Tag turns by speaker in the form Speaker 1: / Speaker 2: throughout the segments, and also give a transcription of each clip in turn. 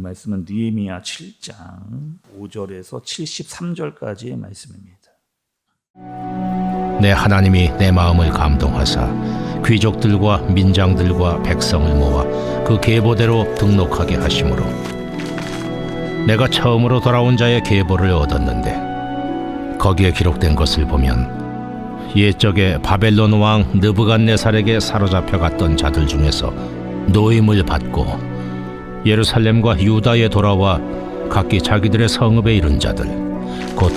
Speaker 1: 말씀은 느헤미야 7장 5절에서 73절까지의 말씀입니다.
Speaker 2: 내 하나님이 내 마음을 감동하사 귀족들과 민장들과 백성을 모아 그 계보대로 등록하게 하심으로 내가 처음으로 돌아온 자의 계보를 얻었는데 거기에 기록된 것을 보면 옛적에 바벨론 왕 느부갓네살에게 사로잡혀 갔던 자들 중에서 노임을 받고 예루살렘과 유다에 돌아와 각기 자기들의 성읍에 이른 자들 곧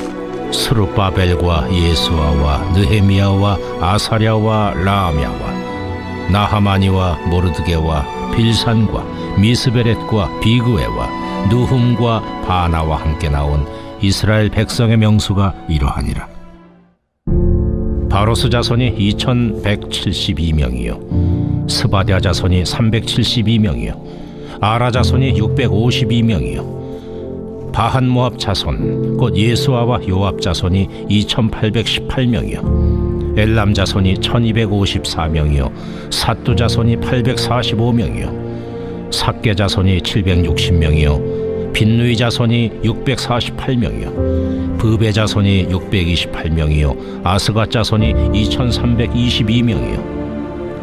Speaker 2: 스룹바벨과 예수아와 느헤미야와 아사랴와 라암야와 나하마니와 모르드게와 빌산과 미스베렛과 비그웨와 느훔과 바나와 함께 나온 이스라엘 백성의 명수가 이러하니라. 바로스 자손이 2172명이요 스바랴 자손이 372명이요 아라 자손이 652명이요 바한 모압 자손 곧 예수아와 요압 자손이 2818명이요 엘람 자손이 1254명이요 삿두 자손이 845명이요 삭게 자손이 760명이요 빈누이 자손이 648명이요 브베 자손이 628명이요 아스갓 자손이 2322명이요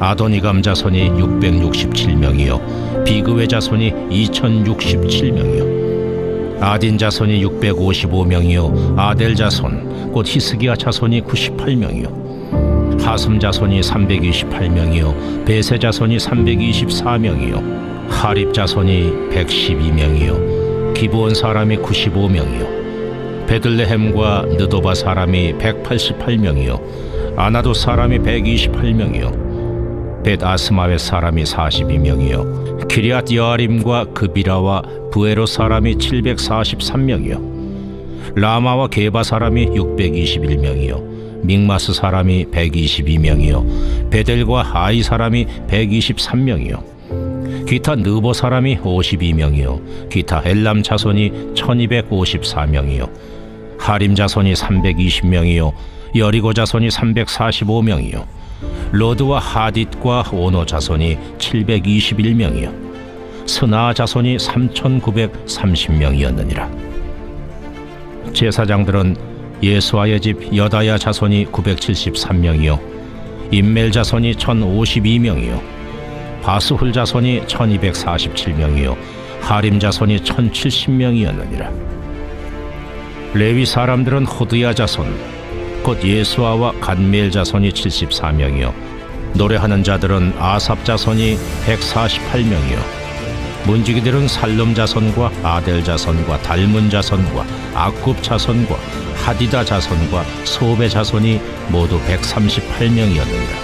Speaker 2: 아도니감 자손이 667명이요 비그웨 자손이 2067명이요 아딘 자손이 655명이요 아델 자손 곧 히스기야 자손이 98명이요 하숨 자손이 328명이요 베세 자손이 324명이요 하립 자손이 112명이요 기브온 사람이 95명이요 베들레헴과 느도바 사람이 188명이요 아나도 사람이 128명이요 벳아스마웻 사람이 42명이요 기리앗 여아림과 그비라와 부에로 사람이 743명이요 라마와 게바 사람이 621명이요 믹마스 사람이 122명이요 베델과 아이 사람이 123명이요 기타 느보 사람이 52명이요 기타 엘람 자손이 1254명이요 하림 자손이 320명이요 여리고 자손이 345명이요 로드와 하딧과 오노 자손이 721명이요 스나 자손이 3930명이었느니라. 제사장들은 예수아의 집 여다야 자손이 973명이요 임멜 자손이 1052명이요 바스훌 자손이 1247명이요 하림 자손이 1070명이었느니라. 레위 사람들은 호드야 자손 곧 예수아와 간미엘 자손이 74명이요 노래하는 자들은 아삽 자손이 148명이요 문지기들은 살룸 자손과 아델 자손과 달문 자손과 아굽 자손과 하디다 자손과 소베 자손이 모두 138명이었느니라.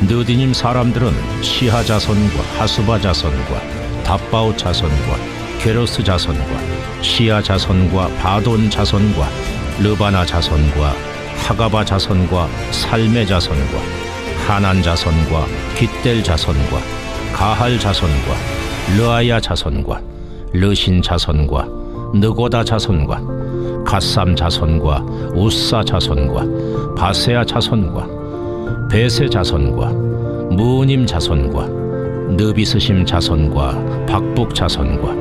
Speaker 2: 느디님 사람들은 시하 자손과 하수바 자손과 답바우 자손과 게로스 자손과 시야 자손과 바돈 자손과 르바나 자손과 하가바 자손과 살메 자손과 하난 자손과 깃델 자손과 가할 자손과 르아야 자손과 르신 자손과 느고다 자손과 갓삼 자손과 우사 자손과 바세아 자손과 베세 자손과 무님 자손과 느비스심 자손과 박북 자손과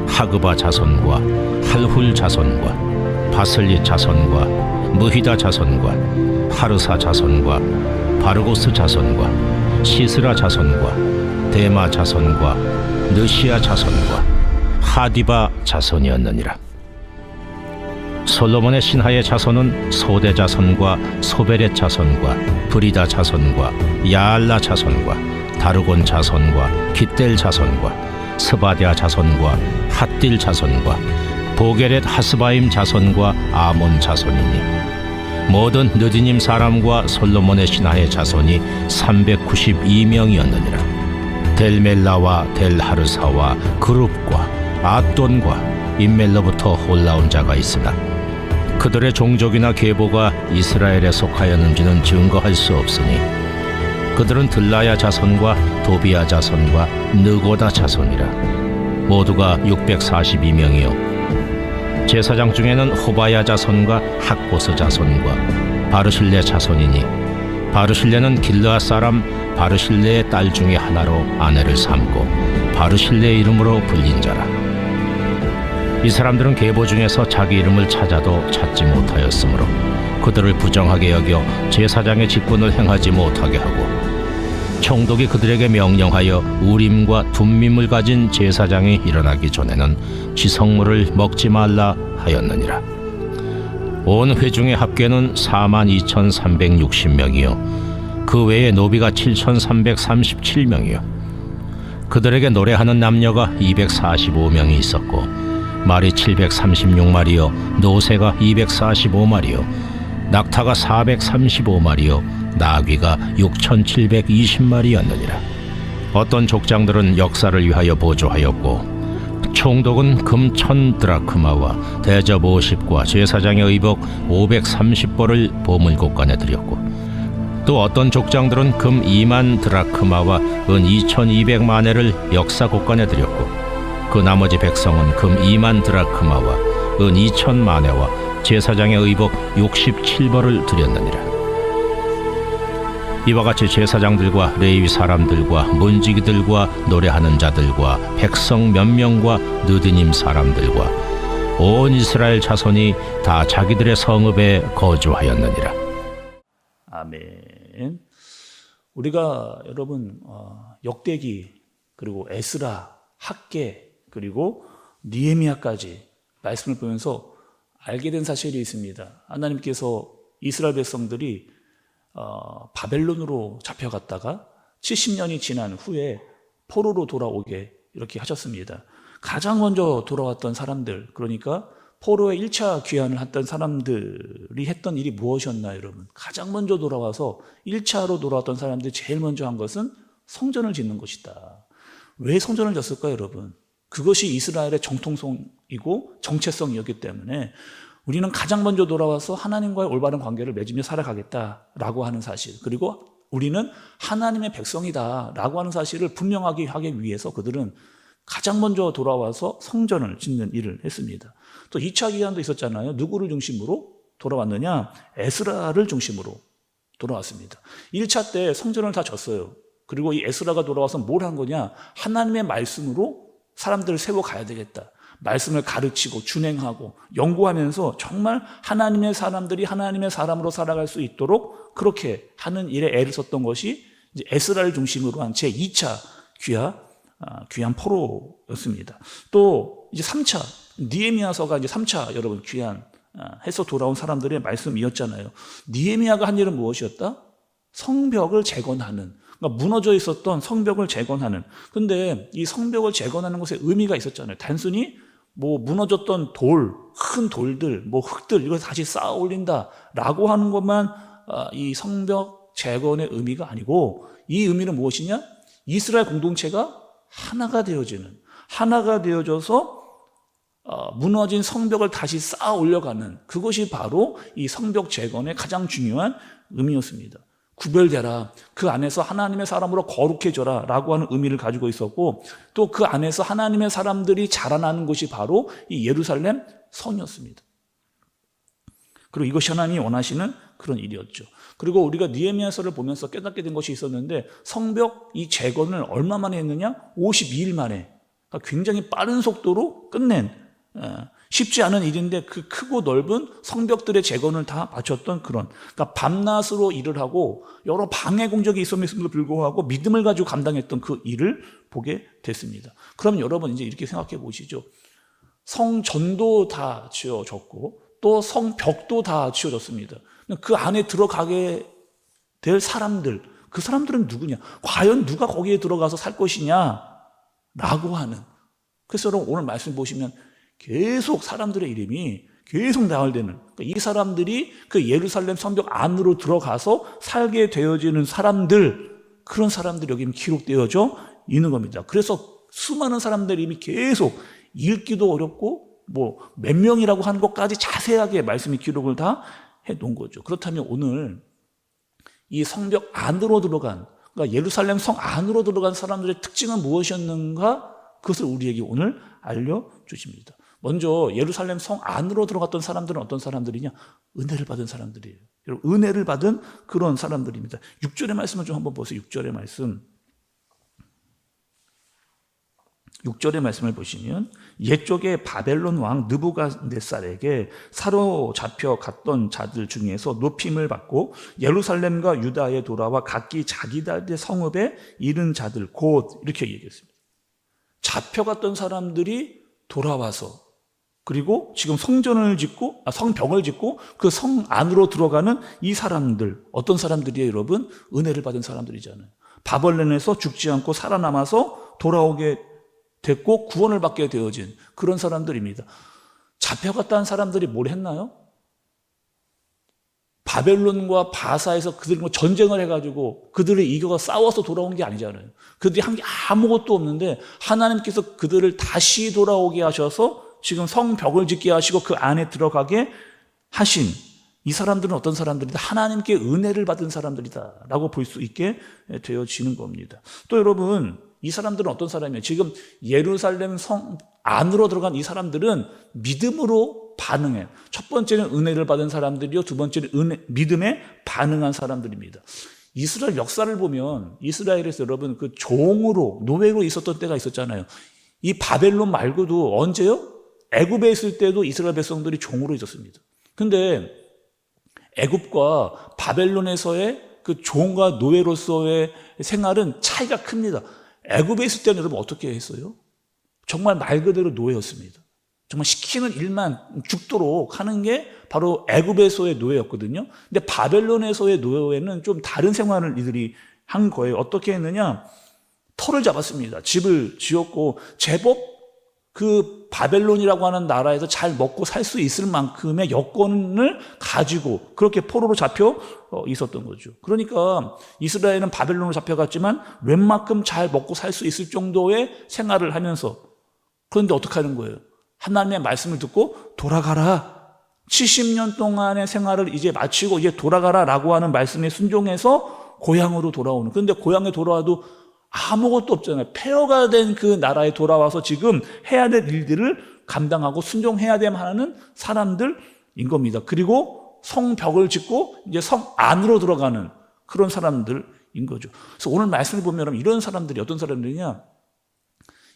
Speaker 2: 하그바 자손과 할훌 자손과 바슬리 자손과 무히다 자손과 하르사 자손과 바르고스 자손과 시스라 자손과 데마 자손과 느시아 자손과 하디바 자손이었느니라. 솔로몬의 신하의 자손은 소대 자손과 소베렛 자손과 브리다 자손과 야알라 자손과 다르곤 자손과 깃델 자손과 스바랴 자손과 핫딜 자손과 보게렛 하스바임 자손과 아몬 자손이니 모든 느디님 사람과 솔로몬의 신하의 자손이 392명이었느니라. 델멜라와 델하르사와 그룹과 아돈과 임멜로부터 올라온 자가 있으나 그들의 종족이나 계보가 이스라엘에 속하였는지는 증거할 수 없으니 그들은 들라야 자손과 도비야 자손과 느고다 자손이라. 모두가 642명이요 제사장 중에는 호바야 자손과 학보스 자손과 바르실레 자손이니 바르실레는 길르앗 사람 바르실레의 딸 중에 하나로 아내를 삼고 바르실레 이름으로 불린 자라. 이 사람들은 계보 중에서 자기 이름을 찾아도 찾지 못하였으므로 그들을 부정하게 여겨 제사장의 직분을 행하지 못하게 하고, 총독이 그들에게 명령하여 우림과 둠밈을 가진 제사장이 일어나기 전에는 지성물을 먹지 말라 하였느니라. 온 회중의 합계는 42,360명이요 그 외에 노비가 7,337명이요 그들에게 노래하는 남녀가 245명이 있었고, 말이 736마리요 노새가 245마리요 낙타가 435마리요 나귀가 6,720마리였느니라. 어떤 족장들은 역사를 위하여 보조하였고, 총독은 금 1,000드라크마와 대접 50과 제사장의 의복 530벌을 보물곳간에 드렸고, 또 어떤 족장들은 금 2만 드라크마와 은 2,200만회를 역사곳간에 드렸고, 그 나머지 백성은 금 2만 드라크마와 은 2,000만회와 제사장의 의복 67벌을 드렸느니라. 이와 같이 제사장들과 레위 사람들과 문지기들과 노래하는 자들과 백성 몇 명과 느디님 사람들과 온 이스라엘 자손이 다 자기들의 성읍에 거주하였느니라.
Speaker 1: 아멘. 우리가 여러분 역대기, 그리고 에스라, 학개, 그리고 느헤미야까지 말씀을 보면서 알게 된 사실이 있습니다. 하나님께서 이스라엘 백성들이 바벨론으로 잡혀갔다가 70년이 지난 후에 포로로 돌아오게 이렇게 하셨습니다. 가장 먼저 돌아왔던 사람들, 그러니까 포로의 1차 귀환을 했던 사람들이 했던 일이 무엇이었나요, 여러분? 가장 먼저 돌아와서 1차로 돌아왔던 사람들이 제일 먼저 한 것은 성전을 짓는 것이다. 왜 성전을 졌을까요, 여러분? 그것이 이스라엘의 정통성이고 정체성이었기 때문에 우리는 가장 먼저 돌아와서 하나님과의 올바른 관계를 맺으며 살아가겠다라고 하는 사실, 그리고 우리는 하나님의 백성이다라고 하는 사실을 분명하게 하기 위해서 그들은 가장 먼저 돌아와서 성전을 짓는 일을 했습니다. 또 2차 기한도 있었잖아요. 누구를 중심으로 돌아왔느냐? 에스라를 중심으로 돌아왔습니다. 1차 때 성전을 다 졌어요. 그리고 이 에스라가 돌아와서 뭘 한 거냐? 하나님의 말씀으로 사람들을 세워가야 되겠다. 말씀을 가르치고 준행하고 연구하면서 정말 하나님의 사람들이 하나님의 사람으로 살아갈 수 있도록 그렇게 하는 일에 애를 썼던 것이 이제 에스라를 중심으로 한 제2차 귀한 포로였습니다. 또 이제 3차 느헤미야서가 이제 3차 여러분 귀환해서 돌아온 사람들의 말씀이었잖아요. 느헤미야가 한 일은 무엇이었다? 성벽을 재건하는, 그러니까 무너져 있었던 성벽을 재건하는. 근데 이 성벽을 재건하는 것에 의미가 있었잖아요. 단순히 뭐 무너졌던 큰 돌들, 뭐 흙들 이걸 다시 쌓아 올린다라고 하는 것만 이 성벽 재건의 의미가 아니고, 이 의미는 무엇이냐? 이스라엘 공동체가 하나가 되어져서 무너진 성벽을 다시 쌓아 올려가는, 그것이 바로 이 성벽 재건의 가장 중요한 의미였습니다. 구별되라, 그 안에서 하나님의 사람으로 거룩해져라 라고 하는 의미를 가지고 있었고, 또 그 안에서 하나님의 사람들이 자라나는 것이 바로 이 예루살렘 성이었습니다. 그리고 이것이 하나님이 원하시는 그런 일이었죠. 그리고 우리가 느헤미야서를 보면서 깨닫게 된 것이 있었는데, 성벽 이 재건을 얼마 만에 했느냐? 52일 만에. 그러니까 굉장히 빠른 속도로 끝낸, 쉽지 않은 일인데 그 크고 넓은 성벽들의 재건을 다 마쳤던 그런, 그러니까 밤낮으로 일을 하고 여러 방해 공적이 있음에도 불구하고 믿음을 가지고 감당했던 그 일을 보게 됐습니다. 그럼 여러분 이제 이렇게 생각해 보시죠. 성전도 다 지어졌고 또 성벽도 다 지어졌습니다. 그 안에 들어가게 될 사람들, 그 사람들은 누구냐? 과연 누가 거기에 들어가서 살 것이냐? 라고 하는. 그래서 여러분 오늘 말씀 보시면 계속 사람들의 이름이 계속 나열되는, 그러니까 이 사람들이 그 예루살렘 성벽 안으로 들어가서 살게 되어지는 사람들, 그런 사람들이 여기 기록되어져 있는 겁니다. 그래서 수많은 사람들의 이름이 계속 읽기도 어렵고 뭐 몇 명이라고 하는 것까지 자세하게 말씀이 기록을 다 해놓은 거죠. 그렇다면 오늘 이 성벽 안으로 들어간, 그러니까 예루살렘 성 안으로 들어간 사람들의 특징은 무엇이었는가? 그것을 우리에게 오늘 알려주십니다. 먼저 예루살렘 성 안으로 들어갔던 사람들은 어떤 사람들이냐? 은혜를 받은 사람들이에요. 여러분, 은혜를 받은 그런 사람들입니다. 6절의 말씀을 좀 한번 보세요. 6절의 말씀. 6절의 말씀을 보시면 옛적에 바벨론 왕 느부갓네살에게 사로잡혀 갔던 자들 중에서 높임을 받고 예루살렘과 유다에 돌아와 각기 자기들의 성읍에 이른 자들 곧 이렇게 얘기했습니다. 잡혀갔던 사람들이 돌아와서 그리고 지금 성벽을 짓고 그 성 안으로 들어가는 이 사람들, 어떤 사람들이에요, 여러분? 은혜를 받은 사람들이잖아요. 바벨론에서 죽지 않고 살아남아서 돌아오게 됐고 구원을 받게 되어진 그런 사람들입니다. 잡혀갔다는 사람들이 뭘 했나요? 바벨론과 바사에서 그들과 전쟁을 해가지고 그들을 이겨가 싸워서 돌아온 게 아니잖아요. 그들이 한 게 아무것도 없는데 하나님께서 그들을 다시 돌아오게 하셔서 지금 성벽을 짓게 하시고 그 안에 들어가게 하신 이 사람들은 어떤 사람들이다? 하나님께 은혜를 받은 사람들이다 라고 볼 수 있게 되어지는 겁니다. 또 여러분, 이 사람들은 어떤 사람이에요? 지금 예루살렘 성 안으로 들어간 이 사람들은 믿음으로 반응해요. 첫 번째는 은혜를 받은 사람들이요, 두 번째는 믿음에 반응한 사람들입니다. 이스라엘 역사를 보면 이스라엘에서 여러분 그 종으로 노예로 있었던 때가 있었잖아요. 이 바벨론 말고도 언제요? 애굽에 있을 때도 이스라엘 백성들이 종으로 있었습니다. 근데 애굽과 바벨론에서의 그 종과 노예로서의 생활은 차이가 큽니다. 애굽에 있을 때는 여러분 어떻게 했어요? 정말 말 그대로 노예였습니다. 정말 시키는 일만 죽도록 하는 게 바로 애굽에서의 노예였거든요. 근데 바벨론에서의 노예는 좀 다른 생활을 이들이 한 거예요. 어떻게 했느냐? 터를 잡았습니다. 집을 지었고 제법 그 바벨론이라고 하는 나라에서 잘 먹고 살 수 있을 만큼의 여건을 가지고 그렇게 포로로 잡혀 있었던 거죠. 그러니까 이스라엘은 바벨론으로 잡혀갔지만 웬만큼 잘 먹고 살 수 있을 정도의 생활을 하면서, 그런데 어떻게 하는 거예요? 하나님의 말씀을 듣고 돌아가라. 70년 동안의 생활을 이제 마치고 이제 돌아가라 라고 하는 말씀에 순종해서 고향으로 돌아오는. 그런데 고향에 돌아와도 아무것도 없잖아요. 폐허가 된 그 나라에 돌아와서 지금 해야 될 일들을 감당하고 순종해야 되는 사람들인 겁니다. 그리고 성벽을 짓고 이제 성 안으로 들어가는 그런 사람들인 거죠. 그래서 오늘 말씀을 보면 여러분, 이런 사람들이 어떤 사람들이냐?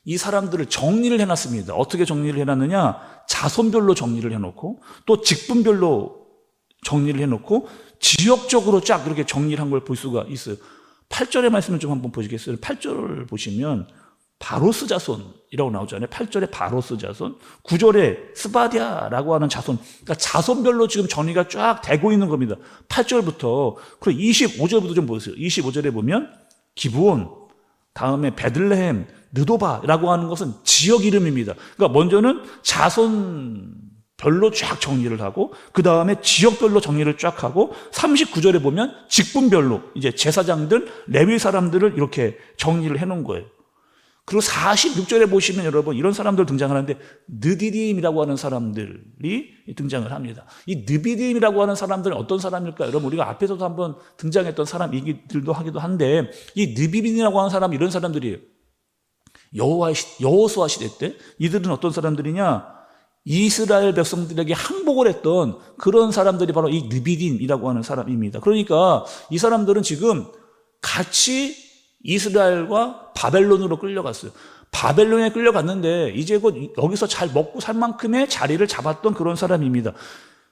Speaker 1: 이 사람들을 정리를 해놨습니다. 어떻게 정리를 해놨느냐? 자손별로 정리를 해놓고 또 직분별로 정리를 해놓고 지역적으로 쫙 이렇게 정리를 한 걸 볼 수가 있어요. 8절의 말씀을 좀 한번 보시겠어요? 8절을 보시면 바로스 자손이라고 나오잖아요. 8절에 바로스 자손, 9절에 스바디아라고 하는 자손, 그러니까 자손별로 지금 정리가 쫙 되고 있는 겁니다. 8절부터. 그리고 25절부터 좀 보세요. 25절에 보면 기브온, 다음에 베들레헴, 느도바라고 하는 것은 지역 이름입니다. 그러니까 먼저는 자손별로 쫙 정리를 하고 그 다음에 지역별로 정리를 쫙 하고 39절에 보면 직분별로 이제 제사장들, 레위 사람들을 이렇게 정리를 해놓은 거예요. 그리고 46절에 보시면 여러분 이런 사람들 등장하는데 느디딤이라고 하는 사람들이 등장을 합니다. 이 느비딤이라고 하는 사람들은 어떤 사람일까요? 여러분 우리가 앞에서도 한번 등장했던 사람 얘기들도 하기도 한데 이 느비딤이라고 하는 사람 이런 사람들이에요. 여호수아 시대 때 이들은 어떤 사람들이냐? 이스라엘 백성들에게 항복을 했던 그런 사람들이 바로 이 느비딤이라고 하는 사람입니다. 그러니까 이 사람들은 지금 같이 이스라엘과 바벨론으로 끌려갔어요. 바벨론에 끌려갔는데 이제 곧 여기서 잘 먹고 살 만큼의 자리를 잡았던 그런 사람입니다.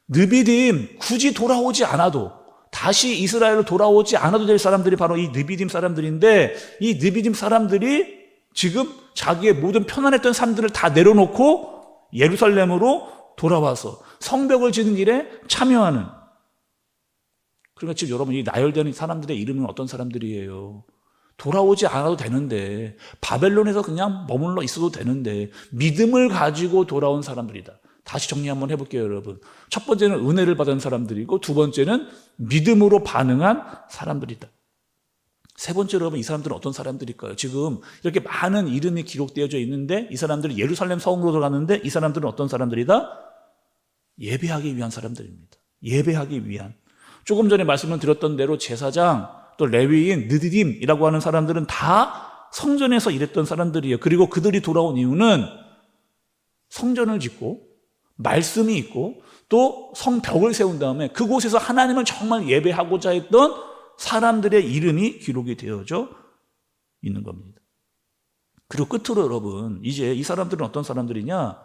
Speaker 1: 느비딤 굳이 돌아오지 않아도 다시 이스라엘로 돌아오지 않아도 될 사람들이 바로 이 느비딤 사람들인데 이 느비딤 사람들이 지금 자기의 모든 편안했던 삶들을 다 내려놓고 예루살렘으로 돌아와서 성벽을 짓는 일에 참여하는. 그러니까 지금 여러분 이 나열되는 사람들의 이름은 어떤 사람들이에요? 돌아오지 않아도 되는데 바벨론에서 그냥 머물러 있어도 되는데 믿음을 가지고 돌아온 사람들이다. 다시 정리 한번 해볼게요, 여러분. 첫 번째는 은혜를 받은 사람들이고 두 번째는 믿음으로 반응한 사람들이다. 세 번째로 여러분 이 사람들은 어떤 사람들일까요? 지금 이렇게 많은 이름이 기록되어져 있는데 이 사람들이 예루살렘 성으로 들어갔는데 이 사람들은 어떤 사람들이다? 예배하기 위한 사람들입니다. 예배하기 위한. 조금 전에 말씀을 드렸던 대로 제사장 또 레위인 느디딤이라고 하는 사람들은 다 성전에서 일했던 사람들이에요. 그리고 그들이 돌아온 이유는 성전을 짓고 말씀이 있고 또 성벽을 세운 다음에 그곳에서 하나님을 정말 예배하고자 했던 사람들의 이름이 기록이 되어져 있는 겁니다. 그리고 끝으로 여러분, 이제 이 사람들은 어떤 사람들이냐?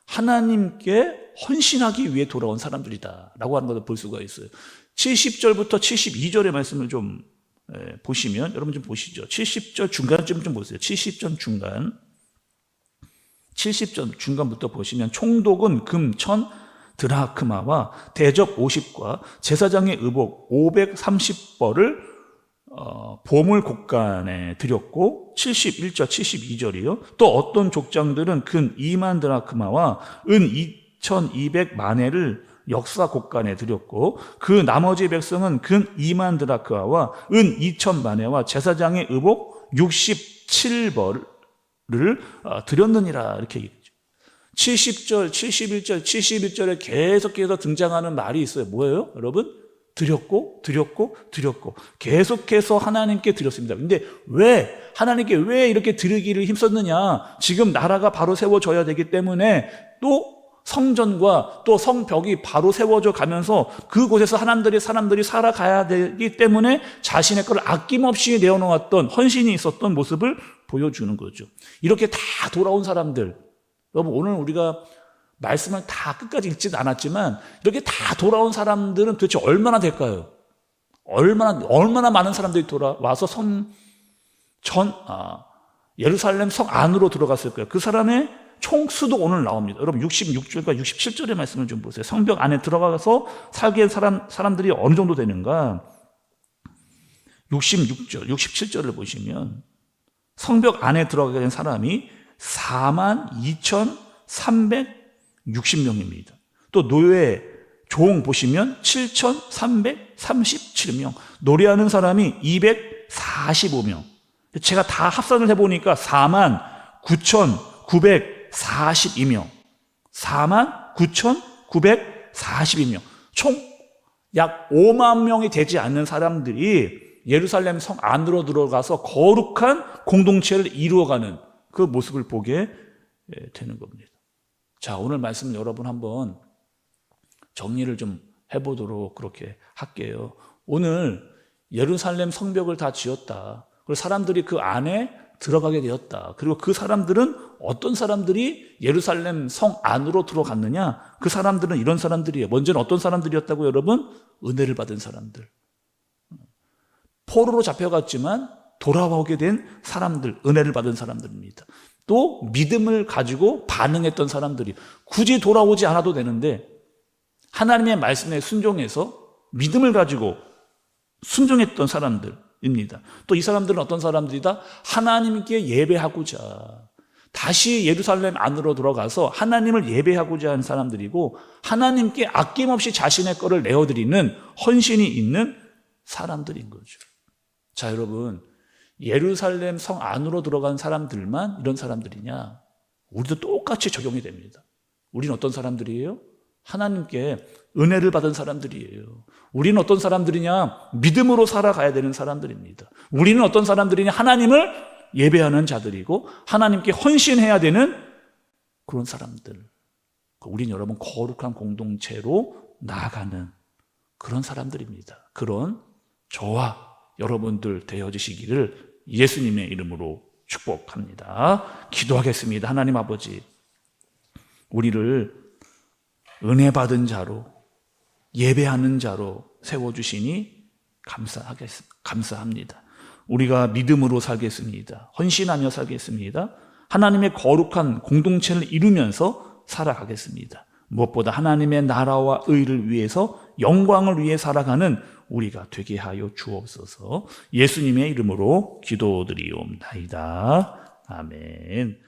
Speaker 1: 하나님께 헌신하기 위해 돌아온 사람들이다 라고 하는 것을 볼 수가 있어요. 70절부터 72절의 말씀을 좀 보시면, 여러분 좀 보시죠. 70절 중간쯤 좀 보세요. 70절 중간. 70절 중간부터 보시면 총독은 금 1000 드라크마와 대접 50과 제사장의 의복 530벌을 보물 곡간에 드렸고, 71절 72절이요. 또 어떤 족장들은 금 2만 드라크마와 은 2200만회를 역사 곡간에 드렸고, 그 나머지 백성은 금 2만 드라크마와 은 2000만회와 제사장의 의복 67벌을 드렸느니라 이렇게 얘기했죠. 70절, 71절, 71절에 계속해서 등장하는 말이 있어요. 뭐예요? 여러분? 드렸고 계속해서 하나님께 드렸습니다. 근데 왜 하나님께 왜 이렇게 드리기를 힘썼느냐? 지금 나라가 바로 세워져야 되기 때문에, 또 성전과 또 성벽이 바로 세워져 가면서 그곳에서 사람들이 살아가야 되기 때문에 자신의 것을 아낌없이 내어놓았던 헌신이 있었던 모습을 보여주는 거죠. 이렇게 다 돌아온 사람들, 여러분 오늘 우리가 말씀을 다 끝까지 읽지는 않았지만 이렇게 다 돌아온 사람들은 도대체 얼마나 될까요? 얼마나 많은 사람들이 돌아와서 예루살렘 성 안으로 들어갔을까요? 그 사람의 총수도 오늘 나옵니다. 여러분 66절과 67절의 말씀을 좀 보세요. 성벽 안에 들어가서 살게 사람들이 어느 정도 되는가? 66절, 67절을 보시면 성벽 안에 들어가게 된 사람이 42,360명입니다. 또 노예 종 보시면 7,337명, 노래하는 사람이 245명. 제가 다 합산을 해보니까 49,942명, 49,942명, 총 약 5만 명이 되지 않는 사람들이 예루살렘 성 안으로 들어가서 거룩한 공동체를 이루어가는 그 모습을 보게 되는 겁니다. 자, 오늘 말씀 여러분 한번 정리를 좀 해보도록 그렇게 할게요. 오늘 예루살렘 성벽을 다 지었다. 그리고 사람들이 그 안에 들어가게 되었다. 그리고 그 사람들은 어떤 사람들이 예루살렘 성 안으로 들어갔느냐? 그 사람들은 이런 사람들이에요. 먼저는 어떤 사람들이었다고 여러분? 은혜를 받은 사람들. 포로로 잡혀갔지만 돌아오게 된 사람들, 은혜를 받은 사람들입니다. 또 믿음을 가지고 반응했던 사람들이, 굳이 돌아오지 않아도 되는데 하나님의 말씀에 순종해서 믿음을 가지고 순종했던 사람들입니다. 또 이 사람들은 어떤 사람들이다? 하나님께 예배하고자 다시 예루살렘 안으로 들어가서 하나님을 예배하고자 하는 사람들이고, 하나님께 아낌없이 자신의 것을 내어드리는 헌신이 있는 사람들인 거죠. 자, 여러분, 예루살렘 성 안으로 들어간 사람들만 이런 사람들이냐? 우리도 똑같이 적용이 됩니다. 우리는 어떤 사람들이에요? 하나님께 은혜를 받은 사람들이에요. 우리는 어떤 사람들이냐? 믿음으로 살아가야 되는 사람들입니다. 우리는 어떤 사람들이냐? 하나님을 예배하는 자들이고 하나님께 헌신해야 되는 그런 사람들. 우리는 여러분 거룩한 공동체로 나아가는 그런 사람들입니다. 그런 저와 여러분들 되어주시기를 예수님의 이름으로 축복합니다. 기도하겠습니다. 하나님 아버지, 우리를 은혜 받은 자로, 예배하는 자로 세워주시니 감사합니다. 우리가 믿음으로 살겠습니다. 헌신하며 살겠습니다. 하나님의 거룩한 공동체를 이루면서 살아가겠습니다. 무엇보다 하나님의 나라와 의를 위해서, 영광을 위해 살아가는 우리가 되게 하여 주옵소서. 예수님의 이름으로 기도드리옵나이다. 아멘.